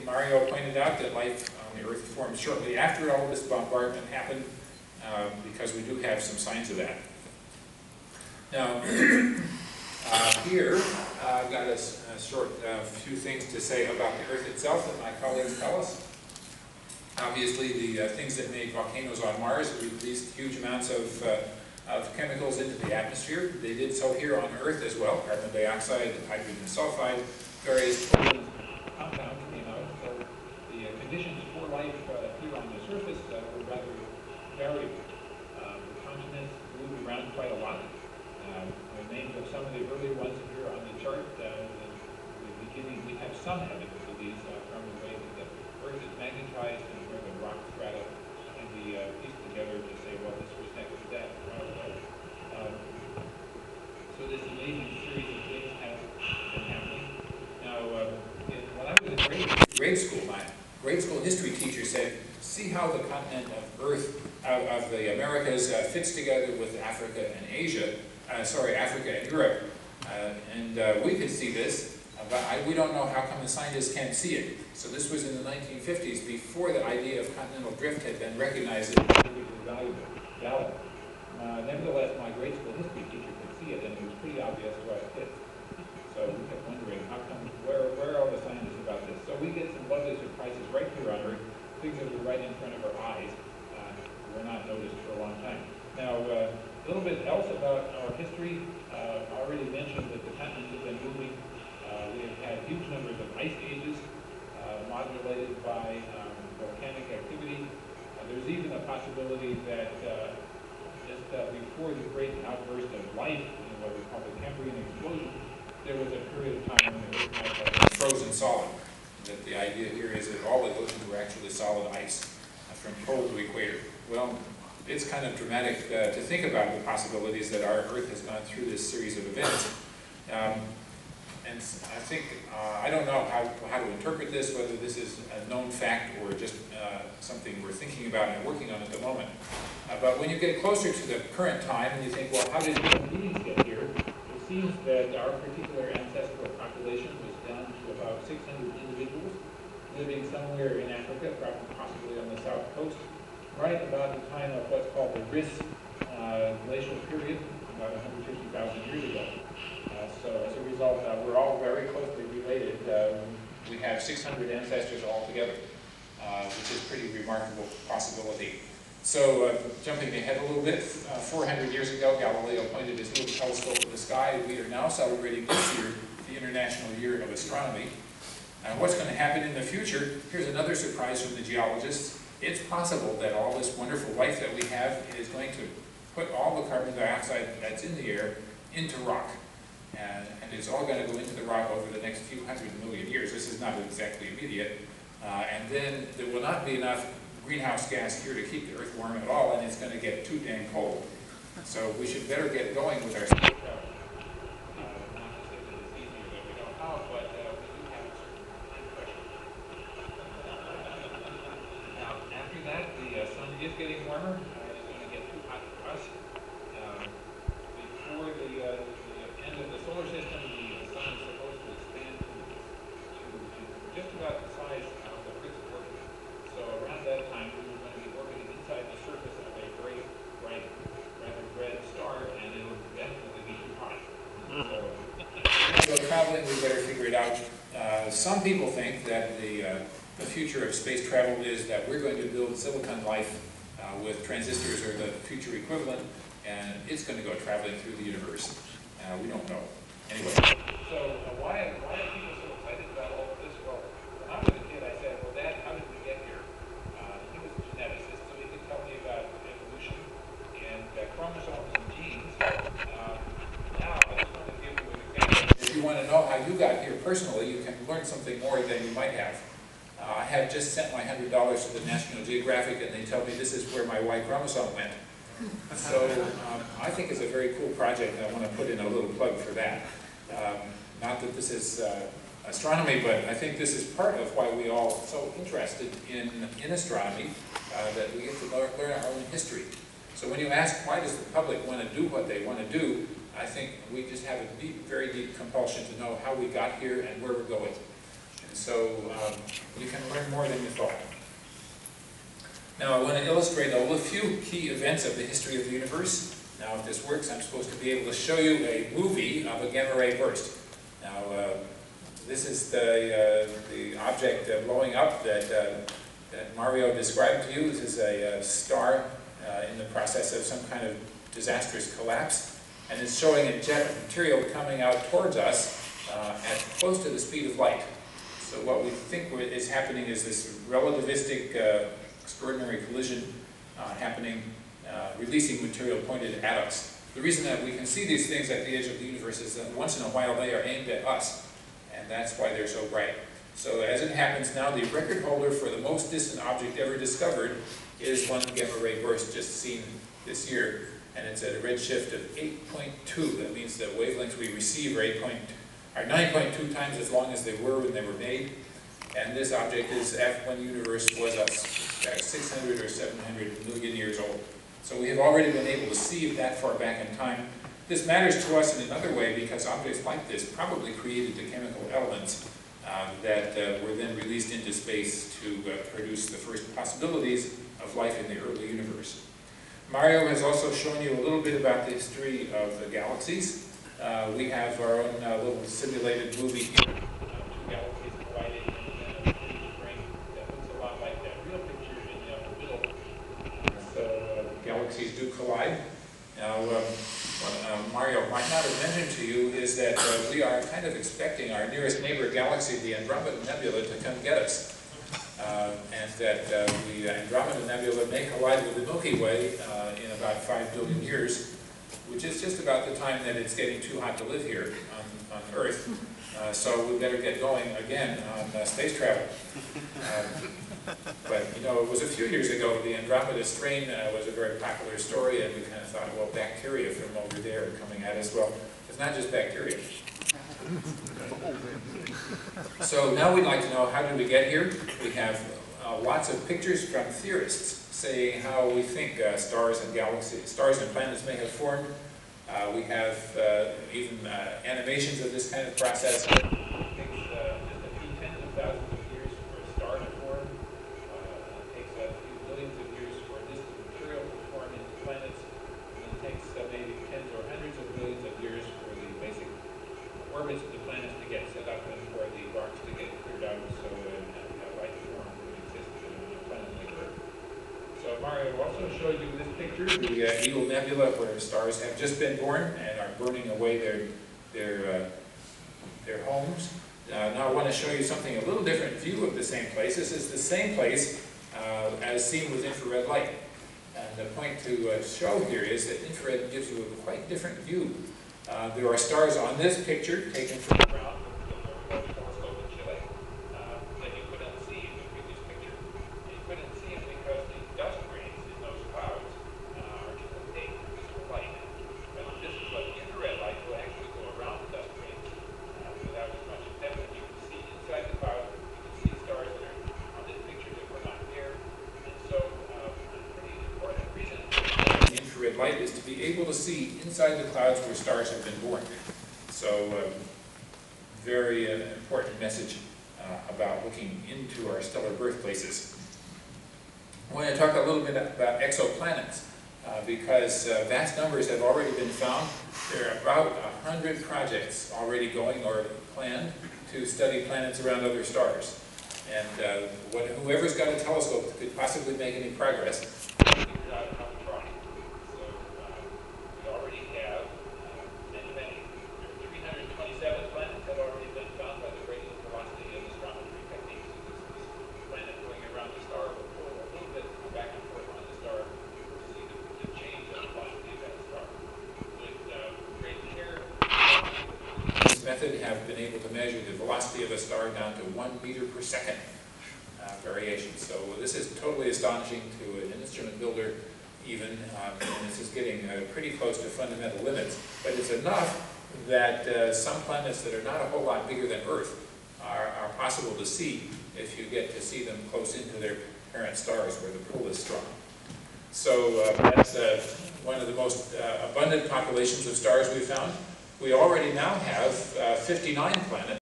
think Mario pointed out that life on the Earth formed shortly after all this bombardment happened, because we do have some signs of that. Now, here I've got a short few things to say about the Earth itself that my colleagues tell us. Obviously, the things that made volcanoes on Mars released huge amounts of chemicals into the atmosphere. They did so here on Earth as well. Carbon dioxide, hydrogen sulfide, various compounds came out. So the conditions for life here on the surface were rather variable. The continents moved around quite a lot. The names of some of the early ones here on the chart. In the beginning, we have some evidence of these from the way that the Earth is magnetized and where the rock strata can be pieced together to say, well, this was next to that. So this amazing series of things has been happening. Now, when I was in grade school, my grade school history teacher said, see how the continent of Earth, of the Americas, fits together with Africa and Asia. Africa and Europe. We could see this, but we don't know how come the scientists can't see it. So this was in the 1950s, before the idea of continental drift had been recognized as valid. Nevertheless, my grade school history teacher could see it, and it was pretty obvious where it fits. So we kept wondering, how come, where are the scientists about this? So we get some lovely surprises right here on Earth, things that are right in front of our eyes, were not noticed for a long time. Now, a little bit else about our history. I already mentioned that the continents have been moving. We have had huge numbers of ice ages modulated by volcanic activity. There's even a possibility that just before the great outburst of life, what we call the Cambrian explosion, there was a period of time when the Earth might have been frozen solid. That the idea here is that all the oceans were actually solid ice from pole to equator. Well, it's kind of dramatic to think about the possibilities that our Earth has gone through this series of events. And I think, I don't know how to interpret this, whether this is a known fact or just something we're thinking about and working on at the moment. But when you get closer to the current time and you think, well, how did human beings get here? It seems that our particular ancestral population was down to about 600 individuals living somewhere in Africa, possibly on the south coast, right about the time of what's called the Riss glacial period, about 150,000 years ago. So as a result, we're all very closely related. We have 600 ancestors altogether, which is a pretty remarkable possibility. So jumping ahead a little bit, 400 years ago, Galileo pointed his little telescope in the sky. We are now celebrating this year the International Year of Astronomy. What's going to happen in the future? Here's another surprise from the geologists. It's possible that all this wonderful life that we have is going to put all the carbon dioxide that's in the air into rock. And it's all going to go into the rock over the next few hundred million years. This is not exactly immediate. And then there will not be enough greenhouse gas here to keep the Earth warm at all, and it's going to get too dang cold. So we should better get going with our space travel. Not to say that it's easier that we don't know, but we do have a certain time pressure. Now, after that, the sun is getting warmer. It's going to get too hot for us. Before the end of the solar system, the sun is supposed to expand to just about the size of the Earth's orbit. So around that time, we were going to be orbiting inside the surface of a very bright, rather red star, and it will definitely be too hot. So if we go traveling, we better figure it out. Some people think that the future of space travel is that we're going to build silicon life with transistors or the future equivalent, and it's going to go traveling through the universe. We don't know. Anyway. So why are people so excited about all of this? Well, when I was a kid, I said, well, Dad, how did we get here? He was a geneticist, so he could tell me about evolution and chromosomes and genes. Now, I just want to give you an example. If you want to know how you got here personally, you can learn something more than you might have. I have just sent my $100 to the National Geographic, and they tell me this is where my Y chromosome went. So I think it's a very cool project, and I want to put in a little plug for that. Not that this is astronomy, but I think this is part of why we all are so interested in astronomy, that we get to learn our own history. So when you ask why does the public want to do what they want to do, I think we just have a deep, very deep compulsion to know how we got here and where we're going. And so you can learn more than you thought. Now I want to illustrate a few key events of the history of the universe. Now if this works, I'm supposed to be able to show you a movie of a gamma ray burst. Now this is the object blowing up that Mario described to you. This is a star in the process of some kind of disastrous collapse, and it's showing a jet of material coming out towards us at close to the speed of light. So what we think is happening is this relativistic extraordinary collision happening, releasing material pointed at us. The reason that we can see these things at the edge of the universe is that once in a while they are aimed at us, and that's why they're so bright. So as it happens now, the record holder for the most distant object ever discovered is one gamma ray burst just seen this year, and it's at a redshift of 8.2. That means the wavelengths we receive are 9.2 times as long as they were when they were made. And this object is when the universe was 600 or 700 million years old. So we have already been able to see it that far back in time. This matters to us in another way because objects like this probably created the chemical elements that were then released into space to produce the first possibilities of life in the early universe. Mario has also shown you a little bit about the history of the galaxies. We have our own little simulated movie here. Two galaxies colliding in a ring that looks a lot like that real picture in the middle. So galaxies do collide. Now, what Mario might not have mentioned to you is that we are kind of expecting our nearest neighbor galaxy, the Andromeda Nebula, to come get us. And that the Andromeda Nebula may collide with the Milky Way in about 5 billion years, which is just about the time that it's getting too hot to live here on Earth. So we better get going again on space travel. But, you know, it was a few years ago, the Andromeda strain was a very popular story, and we kind of thought, well, bacteria from over there are coming at us. Well, it's not just bacteria. So now we'd like to know, how did we get here? We have lots of pictures from theorists saying how we think stars and planets may have formed. We have even animations of this kind of process. It takes just a few tens of thousands of years for a star to form. It takes a few billions of years for this material to form into planets. And it takes maybe tens or hundreds of millions of years for the basic orbits of the planets to get set up and for the rocks to get cleared out so life form would exist on a planet like Earth. So Mario also showed you this picture, the Eagle Nebula, where stars have just been born and are burning away their homes. Now I want to show you something, a little different view of the same place. This is the same place as seen with infrared light. And the point to show here is that infrared gives you a quite different view. There are stars on this picture taken from the ground with the telescope in Chile that you couldn't see in the previous picture. And you couldn't see them because the dust grains in those clouds are too opaque for visible light. And this is what infrared light will actually go around the dust grains without as much depth. You can see inside the cloud, you can see stars that are on this picture that were not there. And so a pretty important reason for infrared light is to be able to see inside the clouds where stars have been born. So very important message about looking into our stellar birthplaces. I want to talk a little bit about exoplanets because vast numbers have already been found. There are about 100 projects already going or planned to study planets around other stars. And whoever's got a telescope that could possibly make any progress, figure out how to try. So we already have many, 327 planets have already been found by the radial velocity of astrometry techniques. This planet going around the star will pull a little bit back and forth on the star to see the change of the velocity of that star. With great care, this method have been able to measure the velocity of a star down to 1 meter per second variation. So this is totally astonishing to an instrument builder even, and this is getting pretty close to fundamental limits. But it's enough that some planets that are not a whole lot bigger than Earth are possible to see if you get to see them close into their parent stars where the pull is strong. So that's one of the most abundant populations of stars we've found. We already now have 59 planets